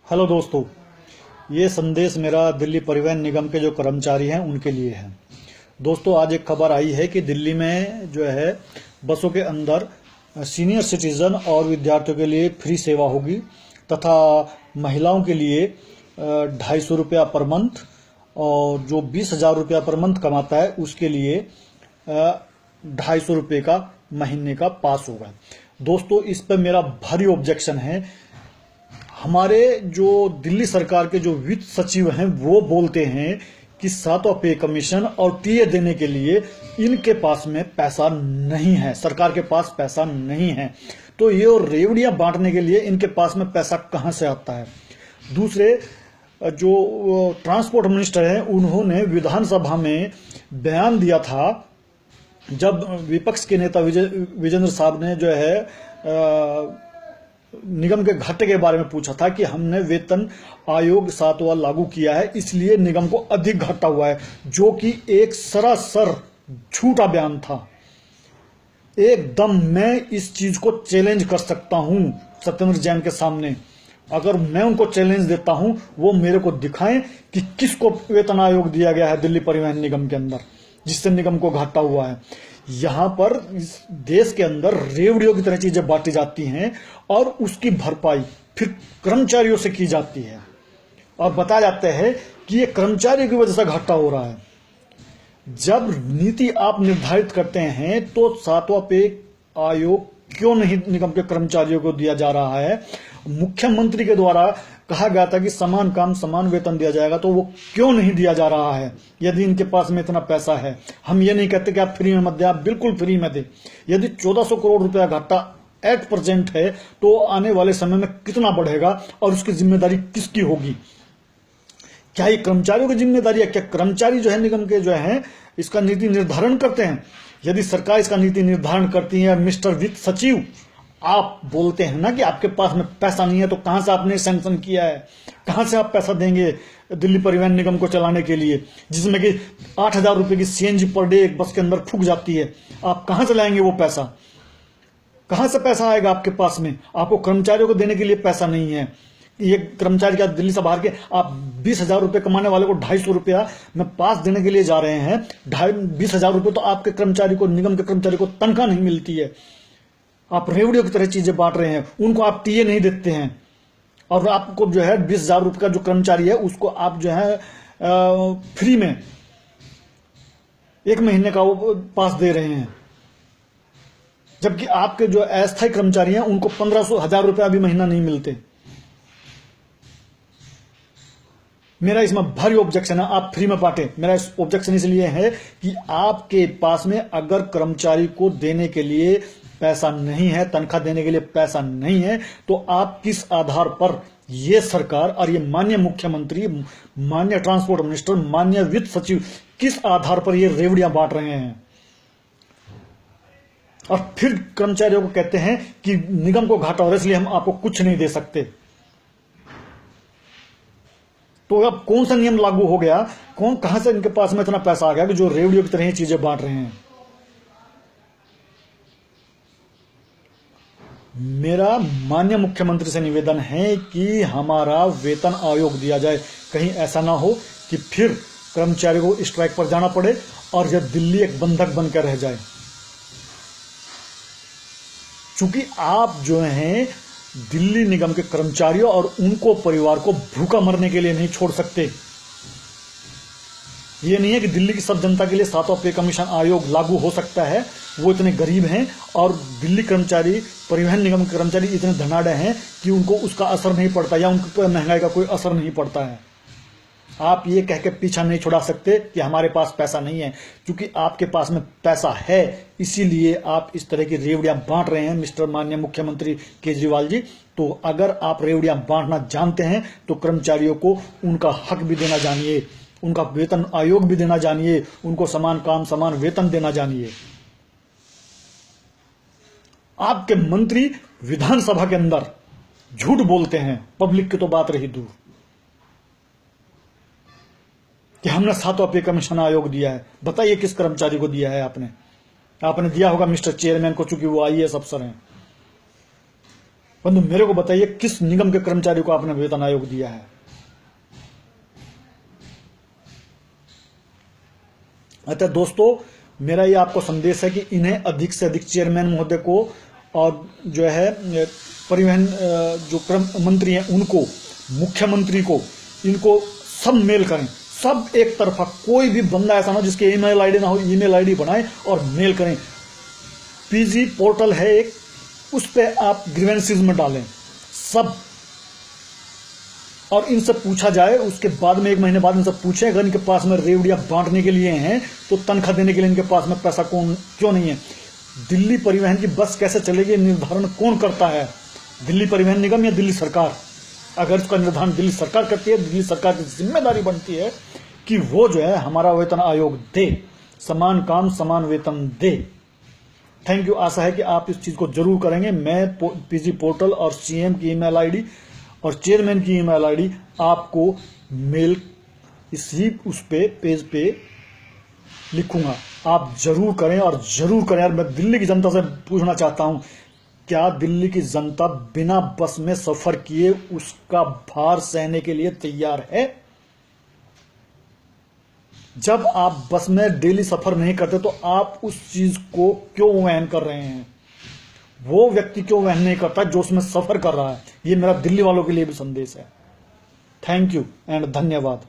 Hello दोस्तों, ये संदेश मेरा दिल्ली परिवहन निगम के जो कर्मचारी हैं उनके लिए है। दोस्तों, आज एक खबर आई है कि दिल्ली में जो है बसों के अंदर सीनियर सिटीजन और विद्यार्थियों के लिए फ्री सेवा होगी तथा महिलाओं के लिए 250 रुपया पर मंथ और जो 20,000 रुपया पर मंथ कमाता है उसके लिए 250 रुपये का महीने का पास होगा। दोस्तों, इस पर मेरा भारी ऑब्जेक्शन है। हमारे जो दिल्ली सरकार के जो वित्त सचिव हैं वो बोलते हैं कि 7वां पे कमीशन और टीए देने के लिए इनके पास में पैसा नहीं है, सरकार के पास पैसा नहीं है। तो ये रेवड़ियां बांटने के लिए इनके पास में पैसा कहां से आता है। दूसरे जो ट्रांसपोर्ट मिनिस्टर हैं उन्होंने विधानसभा में बयान दिया था, जब विपक्ष के नेता विजेंद्र साहब ने जो है निगम के घाटे के बारे में पूछा था कि हमने वेतन आयोग 7वां लागू किया है इसलिए निगम को अधिक घाटा हुआ है, जो कि एक सरासर झूठा बयान था। एकदम मैं इस चीज को चैलेंज कर सकता हूं सत्येंद्र जैन के सामने। अगर मैं उनको चैलेंज देता हूं, वो मेरे को दिखाएं कि किसको वेतन आयोग दिया गया है दिल्ली परिवहन निगम के अंदर जिससे निगम को घाटा हुआ है। यहां पर इस देश के अंदर रेवड़ियों की तरह चीजें बांटी जाती हैं और उसकी भरपाई फिर कर्मचारियों से की जाती है और बताया जाता है कि ये कर्मचारियों की वजह से घाटा हो रहा है। जब नीति आप निर्धारित करते हैं तो 7वां पे आयोग क्यों नहीं निगम के कर्मचारियों को दिया जा रहा है। मुख्यमंत्री के द्वारा कहा गया था कि समान काम समान वेतन दिया जाएगा, तो वो क्यों नहीं दिया जा रहा है यदि इनके पास में इतना पैसा है। हम ये नहीं कहते कि आप फ्री में मत दें, आप बिल्कुल फ्री में दें। यदि 1400 करोड़ रुपया घाटा 8% है तो आने वाले समय में कितना बढ़ेगा और उसकी जिम्मेदारी किसकी होगी। क्या ये कर्मचारियों की जिम्मेदारी है? क्या कर्मचारी जो है निगम के जो है इसका नीति निर्धारण करते हैं? यदि सरकार इसका नीति निर्धारण करती है, मिस्टर वित्त सचिव आप बोलते हैं ना कि आपके पास में पैसा नहीं है, तो कहां से आपने सैंक्शन किया है? कहां से आप पैसा देंगे दिल्ली परिवहन निगम को चलाने के लिए, जिसमें कि 8,000 रुपए की सीएनजी पर डे एक बस के अंदर फूक जाती है? आप कहां से लाएंगे वो पैसा? कहां से पैसा आएगा आपके पास में? आपको कर्मचारियों को देने के लिए पैसा नहीं है। ये कर्मचारी का दिल्ली से बाहर के आप 20,000 रुपए कमाने वाले को 250 रुपया में पास देने के लिए जा रहे हैं। 20,000 रुपए तो आपके कर्मचारी को, निगम के कर्मचारी को तनख्वाह नहीं मिलती है। आप रेवड़ियों की तरह चीजें बांट रहे हैं, उनको आप टीए नहीं देते हैं और आपको जो है 20,000 रुपए का जो कर्मचारी है उसको आप जो है फ्री में 1 महीने का वो पास दे रहे हैं, जबकि आपके जो अस्थायी कर्मचारी हैं उनको 1500-1000 रुपया भी महीना नहीं मिलते। मेरा इसमें भारी ऑब्जेक्शन है, आप फ्री में बांटे। मेरा ऑब्जेक्शन इसलिए है कि आपके पास में अगर कर्मचारी को देने के लिए पैसा नहीं है, तनख्वाह देने के लिए पैसा नहीं है, तो आप किस आधार पर ये सरकार और ये माननीय मुख्यमंत्री, माननीय ट्रांसपोर्ट मिनिस्टर, माननीय वित्त सचिव किस आधार पर ये रेवड़ियां बांट रहे हैं और फिर कर्मचारियों को कहते हैं कि निगम को घाटा हो रहा है इसलिए हम आपको कुछ नहीं दे सकते। तो अब कौन सा नियम लागू हो गया? कहां से इनके पास में इतना पैसा आ गया कि जो रेवड़ियों की तरह ही चीजें बांट रहे हैं? मेरा माननीय मुख्यमंत्री से निवेदन है कि हमारा वेतन आयोग दिया जाए। कहीं ऐसा ना हो कि फिर कर्मचारियों को स्ट्राइक पर जाना पड़े और यह दिल्ली एक बंधक बनकर रह जाए। चूंकि आप जो हैं दिल्ली निगम के कर्मचारियों और उनको परिवार को भूखा मरने के लिए नहीं छोड़ सकते। ये नहीं है कि दिल्ली की सब जनता के लिए 7वां पे कमीशन आयोग लागू हो सकता है, वो इतने गरीब हैं और दिल्ली कर्मचारी, परिवहन निगम के कर्मचारी इतने धनाढ़ हैं कि उनको उसका असर नहीं पड़ता या उनको महंगाई का कोई असर नहीं पड़ता है। आप ये कह के पीछा नहीं छुड़ा सकते कि हमारे पास पैसा नहीं है, क्योंकि आपके पास में पैसा है इसीलिए आप इस तरह की रेवड़ियां बांट रहे हैं मिस्टर माननीय मुख्यमंत्री केजरीवाल जी। तो अगर आप रेवड़ियां बांटना जानते हैं तो कर्मचारियों को उनका हक भी देना जानिए, उनका वेतन आयोग भी देना जानिए, उनको समान काम समान वेतन देना जानिए। आपके मंत्री विधानसभा के अंदर झूठ बोलते हैं, पब्लिक की तो बात रही दूर, कि हमने 7वां पे कमीशन आयोग दिया है। बताइए किस कर्मचारी को दिया है आपने? आपने दिया होगा मिस्टर चेयरमैन को, चूंकि वो आईएएस अफसर हैं। बंधु मेरे को बताइए किस निगम के कर्मचारी को आपने वेतन आयोग दिया है? अतः दोस्तों मेरा ये आपको संदेश है कि इन्हें अधिक से अधिक चेयरमैन महोदय को और जो है परिवहन जो मंत्री हैं उनको, मुख्यमंत्री को, इनको सब मेल करें, सब एक तरफा। कोई भी बंदा ऐसा ना हो जिसके ईमेल आईडी ना हो, ईमेल आईडी बनाएं और मेल करें। पीजी पोर्टल है एक, उस पे आप ग्रीवेंसेस में डालें सब, और इनसे पूछा जाए। उसके बाद में 1 महीने बाद इनसे पूछें अगर इनके पास में रेवड़ियां बांटने के लिए हैं तो तनख्वाह देने के लिए इनके पास में पैसा क्यों नहीं है? दिल्ली परिवहन की बस कैसे चलेगी निर्धारण कौन करता है? दिल्ली परिवहन निगम या दिल्ली सरकार? अगर इसका निर्धारण दिल्ली सरकार करती है, दिल्ली सरकार की जिम्मेदारी बनती है कि वो जो है हमारा वेतन आयोग दे, समान काम समान वेतन दे। Thank you. आशा है कि आप इस चीज को जरूर करेंगे। मैं पीजी पोर्टल और सीएम की ईमेल आईडी और चेयरमैन की ईमेल आईडी आपको मेल इसी उस पे पेज पे लिखूंगा। आप जरूर करें और जरूर करें। यार मैं दिल्ली की जनता से पूछना चाहता हूं, क्या दिल्ली की जनता बिना बस में सफर किए उसका भार सहने के लिए तैयार है? जब आप बस में डेली सफर नहीं करते तो आप उस चीज को क्यों वहन कर रहे हैं? वो व्यक्ति क्यों वहन नहीं करता जो उसमें सफर कर रहा है? ये मेरा दिल्ली वालों के लिए भी संदेश है। थैंक यू एंड धन्यवाद।